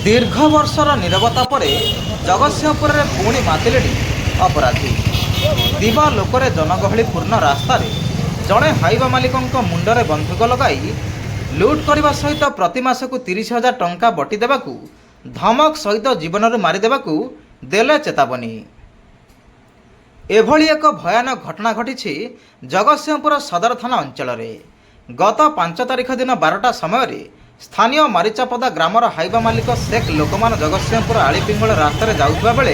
दीर्घ वर्षर नीरवता पर जगतसिंहपुर में पुणी मातिले अपराधी दिवा लोकरे जनगहलीपूर्ण रास्ता जड़े हाइवा मालिकों मुंडरे बंधुक लगाई लुट करने सहित प्रति मास को 30,000 टंका बटी देवाकू धमक सहित जीवन मारिदेवाकू देले चेतावनी। एभली एक भयानक घटना घटी जगतसिंहपुर सदर थाना अंचल गत 5 तारिख दिन 12टा समय स्थानीय मारिचापदा ग्रामर हाइवा मालिक शेख लोकमान जगतसिंहपुर आलीपिंगल रास्तार जाउथबा बेले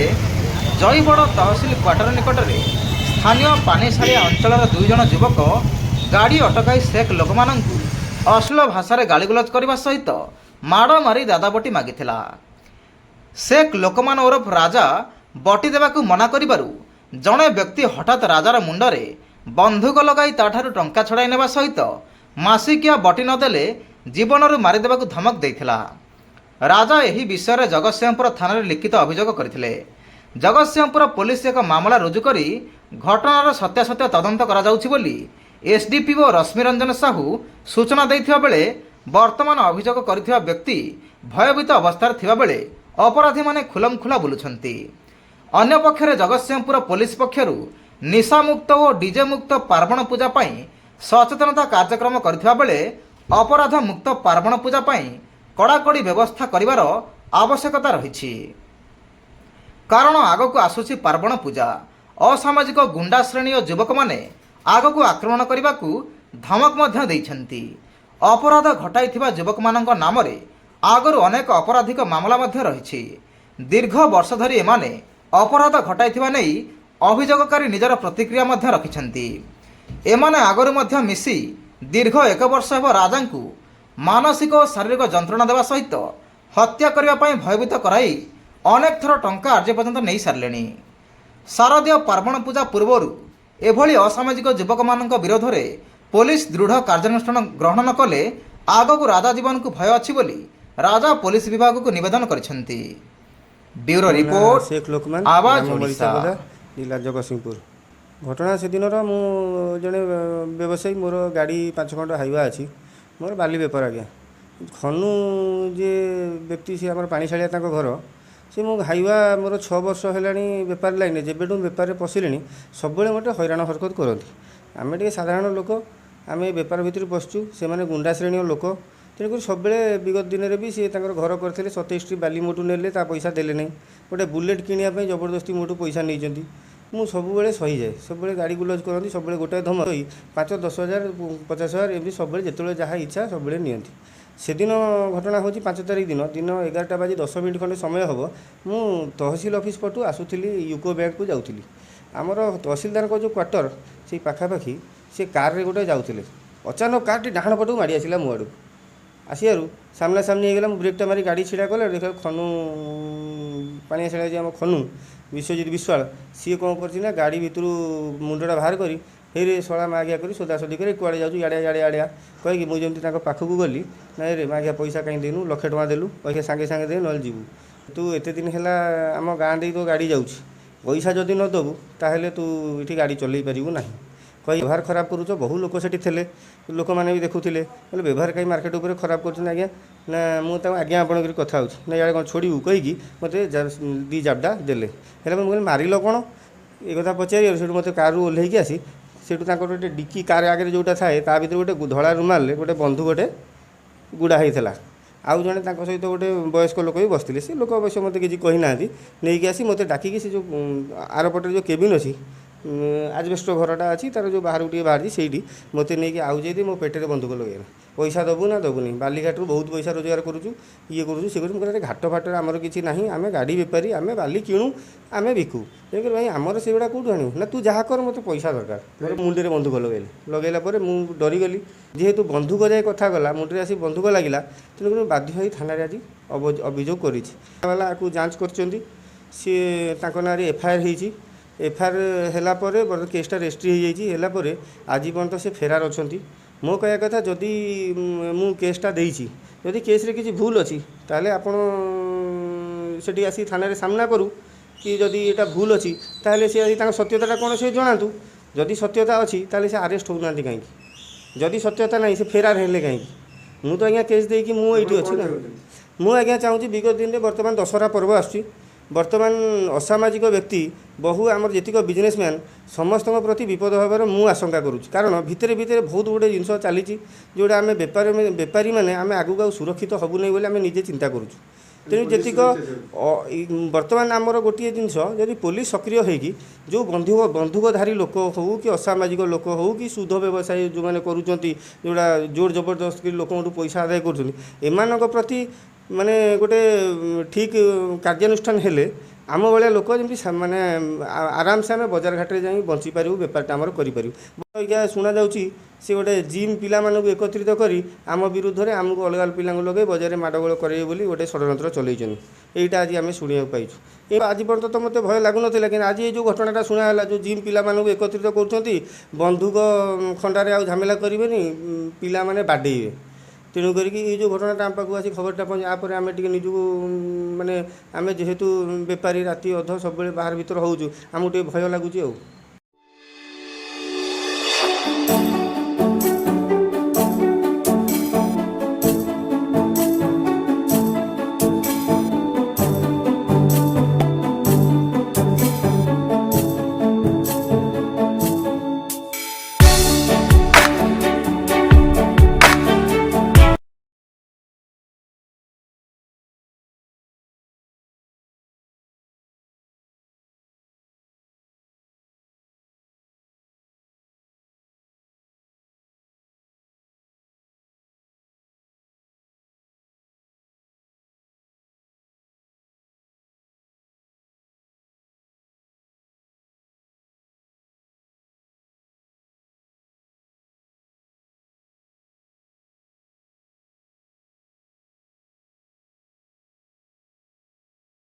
जयबड़ तहसिल क्वार्टर निकट में स्थानीय पानीशाड़िया अंचल 2 जन युवक गाड़ी अटकाई शेख लोकमान अश्लील भाषा गाड़ीगुलज करने सहित माड़ मारी दादाबटी मागिथिला। शेख लोकमान ओरफ राजा बटी देवाकू मना करिबारु जड़े व्यक्ति हठात राजार मुंडरे बंधुक लगाई ताठारु टंका छड़ाई नेबा सहित मासिकिया बटी नदेले जीवनरू मारिदेवाकू धमक देइथिला। राजा एही विषय में जगतसिंहपुर थाना लिखित अभियोग करथिले। जगतसिंहपुर पुलिस एक मामला रुजु करी घटनार सत्यासत्य तदंत करा जाउछि बोली एसडीपीओ रश्मिरंजन साहू सूचना दैथिबा बेले वर्तमान अभियोग करिथिबा व्यक्ति भयभीत अवस्था थिबा बेले अपराधी माने खुलमखुला बुलुछंती। अन्य पक्षरे जगतसिंहपुर पुलिस पक्षरु निशामुक्त और डीजे मुक्त पार्वण पूजा पाई सचेतनता कार्यक्रम करथिबा बेले अपराध मुक्त पार्वण पूजा पाई कड़ाकड़ी व्यवस्था करिवार आवश्यकता रही। कारण आगक आसुची पार्वण पूजा असामाजिक गुंडा श्रेणी और युवक माने आगक आक्रमण करने को धमक मध्य देइछंती। अपराध घटाइथिबा युवक मानक नाम रे आगरु अनेक आपराधिक मामला मध्य रही। दीर्घ वर्ष धरी एमाने अपराध घटाइथिबा नै अभियोगकारी निजर प्रतिक्रिया मध्य रखिछंती। एमाने आगरु मध्य मिसी दीर्घ 1 वर्ष हेब राजा को मानसिक और शारीरिक जंत्रणा देवा सहित हत्या करने भयभीत कराई अनेक थर टंका आज पर्यंत नहीं सारे। शारदीय पार्वण पूजा पूर्वर एभली असामाजिक युवक मान विरोध में पुलिस दृढ़ कार्यानुष्ठान ग्रहण न कले आगक राजा जीवन को भय अच्छी बोली राजा पुलिस विभाग को निवेदन करिसेंती। ब्यूरो रिपोर्ट शेख लोकमान आवाज ओडिशा जिला जगतसिंहपुर। घटना से दिन मु जड़े व्यवसायी मोर गाड़ी 5 खंड हाइवा अच्छी मोर बाली बेपार आज्ञा खनु जे व्यक्ति सी आम पानीशाड़िया घर सी मो हाइवा मोर 6 वर्ष है बेपार लाइन जेबेठू बेपार पशिले सब मत हैरान हरकत करती। आम टे साधारण लोक आम बेपार भितर पशु से मैंने गुंडा श्रेणी लोक तेणुक सब विगत दिन में भी सी घर करते 27टी बाली मोटू ने पैसा देले नहीं गोटे बुलेट किणापी जबरदस्ती मोटू पैसा नहीं मु सब सही जाए सब गाड़ी गुलज करती सब गोटाए धमक 5-10 हज़ार 50,000 एमती सब जो जहाँ इच्छा सब नियंती। से दिन घटना हूँ 5 तारिख दिन 11:10 खंडे समय हम मु तहसिल ऑफिस पटू आसुली यूको बैंक को जाऊँगी। आमर तहसिलदार जो क्वार्टर से पाखापाखि से कार गोटे जाऊे अचानक कार डाण पटू माड़ी आसला मो आड़ आसू सामना सामनी होगा ब्रेकटा मारी गाड़ी छिड़ा कले देख खनु पानी साड़ा आम खनु विश्वजित विश्वाल सी कौन कर गाड़ी भितर मुंडा बाहर करी हे शला मागिया कर सोदासोदी कर कुआड़े जाऊँ आड़े आड़े कहीकि मुझे पाखक गली ना रे मागिया पैसा कहीं देनु 1,00,000 टଙ୍କା देलु पैसा सांगे सांगे दे ना जीवु तू एत दिन है आम गाँ दे तो गाड़ी जाऊँ पैसा जदि न देबू ताहले तू ये गाड़ी चलई पारू ना कही व्यवहार खराब करुच बहु लोक से लोक मैंने भी देखुले बोले व्यवहार कहीं मार्केट उपर खराब कर आज्ञा ना मुझे आज्ञा आपंकर कथा हो ना कौन छोड़ू कहीकि मत 2 जाबडा देले मुझे मारिल कौन ये कथा पचार से मत कार ओह्लैकी आसी से गोटे डिक्की कार आगे जोटा थाए ता भर गोटे धला रुमाल गोटे बंधु गोटे गुड़ा होता आउ जड़े सहित गोटे वयस्क लोक भी बसते से लोक अवश्य मत किसी कही ना नहीं आसी मत डाकिकी से जो आरपटे जो केबिन अच्छी आजबेस्ट घरटा अच्छी तार जो बाहर टे बाहर से मत नहीं आउ जाइए मो पेटे बंधुक लगे पैसा दबू ना दबुनी बालीघाट बहुत पैसा रोजगार करुचु ये करुचु से करूँ घाट फाट आमर किसी ना आम गाड़ी बेपारी आम बाली किणु आम बिकू तेणुकर भाई आमर से गुड़ा कौटू आणु ना तू जहाँ कर मत पैसा दरकार मोर मुंडे बंधुक लगेला मुझे डरीगली जेहेतु बंधुक जाए कथा गला मुंडे आसी बंधुक लगिला तेणुकर बाध्य हो थाना आज अभियोग करा जांच कर ना एफआईआर हो एफआईआर केसटा रेजिस्ट्री होगापर आज पर्यंत से फेरार अच्छा मो कह कथा जदि मु केसटा देइछि जदि केस रे किसी भूल अच्छी ताले आपण सेठी आसी थाना रे सामना करू कि जदि एटा भूल अच्छी ताले से आसी सत्यता कौन से जनातु जदि सत्यता अच्छी ताले से अरेस्ट होना कहीं जदि सत्यता नहीं से फेरार हेले कहीं मु तो आज्ञा केस देकी मु एठी अछि ना ମୁଁ ଆଜ୍ଞା ଚାହୁଁଛି ବିଗତ ଦିନରେ ବର୍ତ୍ତମାନ ଦଶହରା ପର୍ବ ଆସୁଛି, ବର୍ତ୍ତମାନ ଅସାମାଜିକ ବ୍ୟକ୍ତି ବହୁ ଆମର ଯେତିକ ବିଜନେସମ୍ୟାନ୍ ସମସ୍ତଙ୍କ ପ୍ରତି ବିପଦ ହେବାର ମୁଁ ଆଶଙ୍କା କରୁଛି। କାରଣ ଭିତରେ ଭିତରେ ବହୁତ ଗୁଡ଼ିଏ ଜିନିଷ ଚାଲିଛି ଯେଉଁଟା ଆମେ ବେପାରୀମାନେ ଆମେ ଆଗକୁ ଆଉ ସୁରକ୍ଷିତ ହେବୁ ନାହିଁ ବୋଲି ଆମେ ନିଜେ ଚିନ୍ତା କରୁଛୁ। ତେଣୁ ଯେତିକ ବର୍ତ୍ତମାନ ଆମର ଗୋଟିଏ ଜିନିଷ, ଯଦି ପୋଲିସ ସକ୍ରିୟ ହେଇକି ଯେଉଁ ବନ୍ଧୁକଧାରୀ ଲୋକ ହେଉ କି ଅସାମାଜିକ ଲୋକ ହେଉ କି ସୁଧ ବ୍ୟବସାୟୀ ଯେଉଁମାନେ କରୁଛନ୍ତି, ଯେଉଁଟା ଜୋର ଜବରଦସ୍ତ କରି ଲୋକଙ୍କଠୁ ପଇସା ଆଦାୟ କରୁଛନ୍ତି, ଏମାନଙ୍କ ପ୍ରତି ମାନେ ଗୋଟେ ଠିକ୍ କାର୍ଯ୍ୟାନୁଷ୍ଠାନ ହେଲେ ଆମ ଭଳିଆ ଲୋକ ଯେମିତି ମାନେ ଆରାମସେ ଆମେ ବଜାର ଘାଟରେ ଯାଇ ବଞ୍ଚିପାରିବୁ, ବେପାରଟା ଆମର କରିପାରିବୁ। ଆଜ୍ଞା ଶୁଣାଯାଉଛି ସେ ଗୋଟେ ଜିମ୍ ପିଲାମାନଙ୍କୁ ଏକତ୍ରିତ କରି ଆମ ବିରୁଦ୍ଧରେ ଆମକୁ ଅଲଗା ପିଲାଙ୍କୁ ଲଗାଇ ବଜାରରେ ମାଡ଼ଗୋଳ କରାଇବେ ବୋଲି ଗୋଟେ ଷଡ଼ଯନ୍ତ୍ର ଚଲେଇଛନ୍ତି। ଏଇଟା ଆଜି ଆମେ ଶୁଣିବାକୁ ପାଇଛୁ। ଆଜି ପର୍ଯ୍ୟନ୍ତ ତ ମୋତେ ଭୟ ଲାଗୁନଥିଲା, କିନ୍ତୁ ଆଜି ଏଇ ଯେଉଁ ଘଟଣାଟା ଶୁଣାହେଲା, ଯେଉଁ ଜିମ୍ ପିଲାମାନଙ୍କୁ ଏକତ୍ରିତ କରୁଛନ୍ତି, ବନ୍ଧୁକ ଖଣ୍ଡାରେ ଆଉ ଝାମେଲା କରିବେନି, ପିଲାମାନେ ବାଡ଼େଇବେ। ତେଣୁ କରିକି ଏଇ ଯେଉଁ ଘଟଣାଟା ଆମ ପାଖକୁ ଆସି ଖବରଟା ପହଞ୍ଚି, ପରେ ଆମେ ଟିକେ ନିଜକୁ ମାନେ ଆମେ ଯେହେତୁ ବେପାରୀ ରାତି ଅଧ ସବୁବେଳେ ବାହାର ଭିତରେ ହେଉଛୁ, ଆମକୁ ଟିକେ ଭୟ ଲାଗୁଛି ଆଉ।